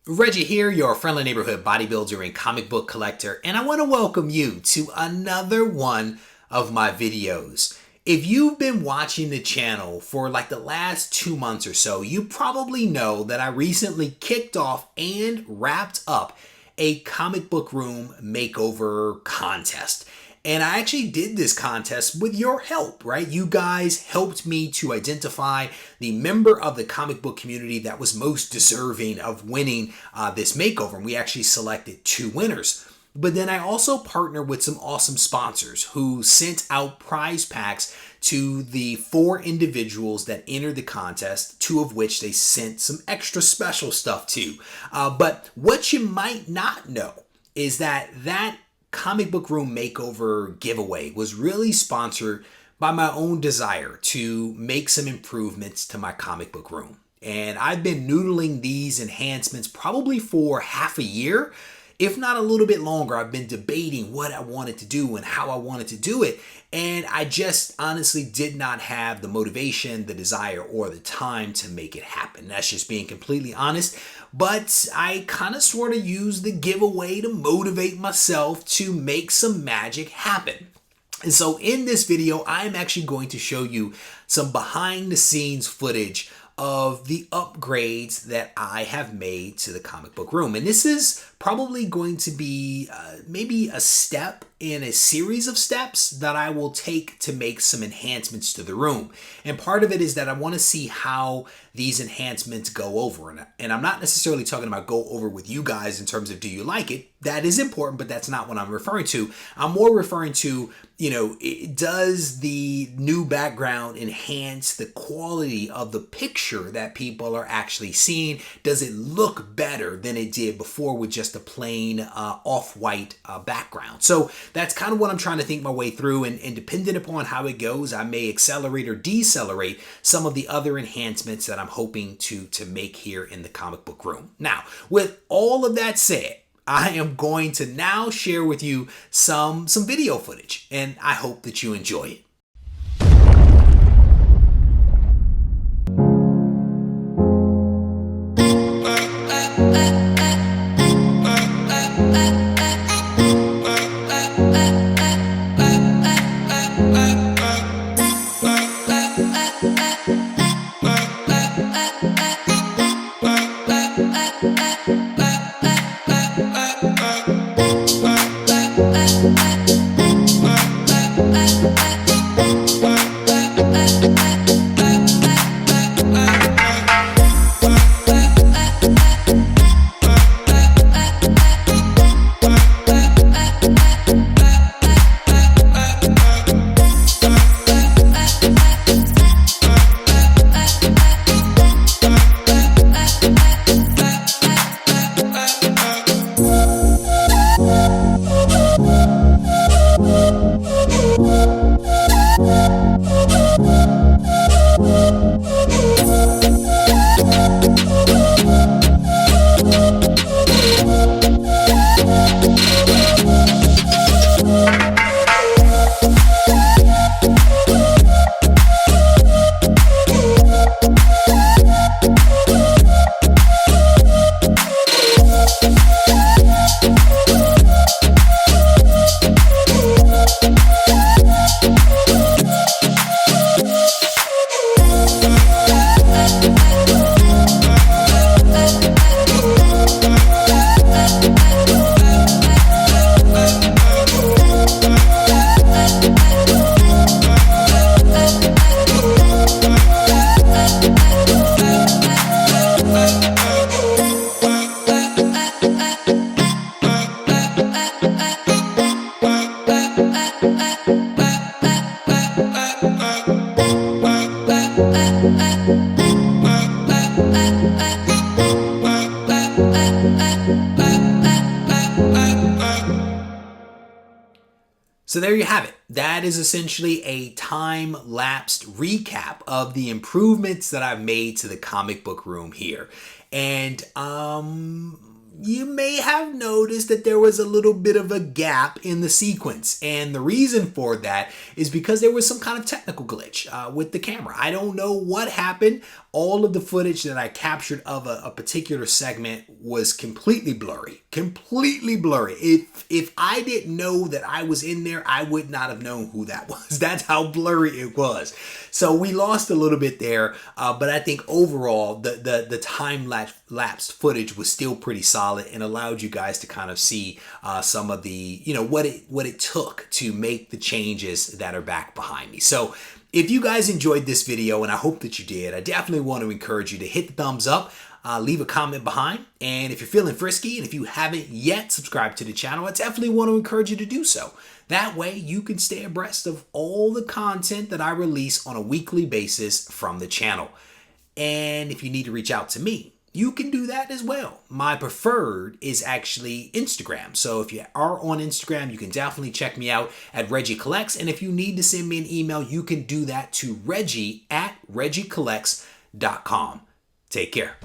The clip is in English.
Reggie here, your friendly neighborhood bodybuilder and comic book collector, and I want to welcome you to another one of my videos. If you've been watching the channel for like the last 2 months or so, you probably know that I recently kicked off and wrapped up a comic book room makeover contest. And I actually did this contest with your help, right? You guys helped me to identify the member of the comic book community that was most deserving of winning this makeover. And we actually selected 2 winners. But then I also partnered with some awesome sponsors who sent out prize packs to the 4 individuals that entered the contest, 2 of which they sent some extra special stuff to. But what you might not know is that comic book room makeover giveaway was really sponsored by my own desire to make some improvements to my comic book room. And I've been noodling these enhancements probably for half a year, if not a little bit longer. I've been debating what I wanted to do and how I wanted to do it. And I just honestly did not have the motivation, the desire, or the time to make it happen. That's just being completely honest. But I kind of sort of used the giveaway to motivate myself to make some magic happen. And so in this video, I'm actually going to show you some behind the scenes footage of the upgrades that I have made to the comic book room. And this is probably going to be maybe a step in a series of steps that I will take to make some enhancements to the room. And part of it is that I want to see how these enhancements go over. And I'm not necessarily talking about go over with you guys in terms of do you like it. That is important, but that's not what I'm referring to. I'm more referring to, does the new background enhance the quality of the picture that people are actually seeing? Does it look better than it did before with just a plain off-white background? So that's kind of what I'm trying to think my way through, and depending upon how it goes, I may accelerate or decelerate some of the other enhancements that I'm hoping to make here in the comic book room. Now, with all of that said, I am going to now share with you some video footage, and I hope that you enjoy it. So there you have it. That is essentially a time-lapsed recap of the improvements that I've made to the comic book room here. And you may have noticed that there was a little bit of a gap in the sequence. And the reason for that is because there was some kind of technical glitch with the camera. I don't know what happened. All of the footage that I captured of a particular segment was completely blurry. Completely blurry. If I didn't know that I was in there, I would not have known who that was. That's how blurry it was. So we lost a little bit there, but I think overall the time-lapsed footage was still pretty solid and allowed you guys to kind of see some of the, what it took to make the changes that are back behind me. So if you guys enjoyed this video, and I hope that you did, I definitely want to encourage you to hit the thumbs up, leave a comment behind, and if you're feeling frisky and if you haven't yet subscribed to the channel, I definitely want to encourage you to do so. That way you can stay abreast of all the content that I release on a weekly basis from the channel. And if you need to reach out to me, you can do that as well. My preferred is actually Instagram. So if you are on Instagram, you can definitely check me out at Regie Collects. And if you need to send me an email, you can do that to Reggie@regiecollects.com. Take care.